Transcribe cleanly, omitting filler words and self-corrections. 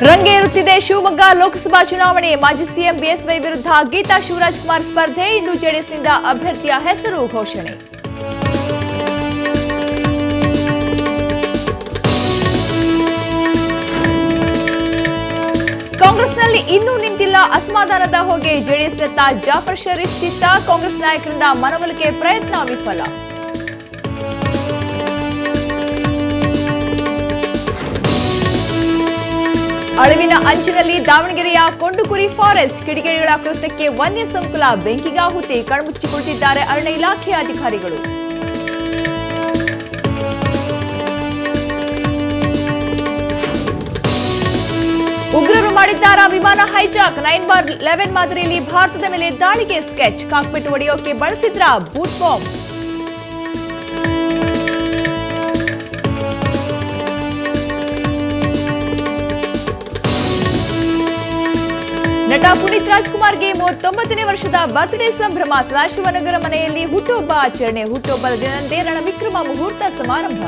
ರಂಗೇರುತ್ತಿದೆ ಶಿವಮೊಗ್ಗ ಲೋಕಸಭಾ ಚುನಾವಣೆ. ಮಾಜಿ CM BSY ವಿರುದ್ಧ ಗೀತಾ ಶಿವರಾಜಕುಮಾರ್ ಸ್ಪರ್ಧೆ. ಇಂದು ಜೆಡಿಎಸ್ನಿಂದ ಅಭ್ಯರ್ಥಿಯ ಹೆಸರು ಘೋಷಣೆ. ಕಾಂಗ್ರೆಸ್ನಲ್ಲಿ ಇನ್ನೂ ನಿಂತಿಲ್ಲ ಅಸಮಾಧಾನದ ಹೊಗೆ. ಜೆಡಿಎಸ್ನತ್ತ ಜಾಫರ್ ಶರೀಫ್ ಚಿತ್ತ. ಕಾಂಗ್ರೆಸ್ ನಾಯಕರಿಂದ ಮನವೊಲಿಕೆ ಪ್ರಯತ್ನ ವಿಫಲ. ಅಳಿವಿನ ಅಂಚಿನಲ್ಲಿ ದಾವಣಗೆರೆಯ ಕೊಂಡುಕುರಿ ಫಾರೆಸ್ಟ್. ಕಿಡಿಗೇಡಿಗಳ ಕೃತ್ಯಕ್ಕೆ ವನ್ಯ ಸಂಕುಲ ಬೆಂಕಿಗಾಹುತಿ. ಕಣ್ಮುಚ್ಚಿ ಕುಳಿತಿದ್ದಾರೆ ಅರಣ್ಯ ಇಲಾಖೆ ಅಧಿಕಾರಿಗಳು. ಉಗ್ರರು ಮಾಡಿದ್ದಾರಾ ವಿಮಾನ ಹೈಜಾಕ್. 9/11 ಮಾದರಿಯಲ್ಲಿ ಭಾರತದ ಮೇಲೆ ದಾಳಿಗೆ ಸ್ಕೆಚ್. ಕಾಕ್ಪಿಟ್ ಒಡೆಯೋಕೆ ಬಳಸಿದ್ರ ಬೂಟ್ ಬಾಂಬ್. ನಟ ಪುನೀತ್ ರಾಜ್ಕುಮಾರ್ಗೆ 39ನೇ ವರ್ಷದ ಬರ್ತ್ಡೇ ಸಂಭ್ರಮ. ಸದಾಶಿವನಗರ ಮನೆಯಲ್ಲಿ ಹುಟ್ಟುಹಬ್ಬ ಆಚರಣೆ. ಹುಟ್ಟುಹಬ್ಬದ ದಿನದಂದೇ ರಣವಿಕ್ರಮ ಮುಹೂರ್ತ ಸಮಾರಂಭ.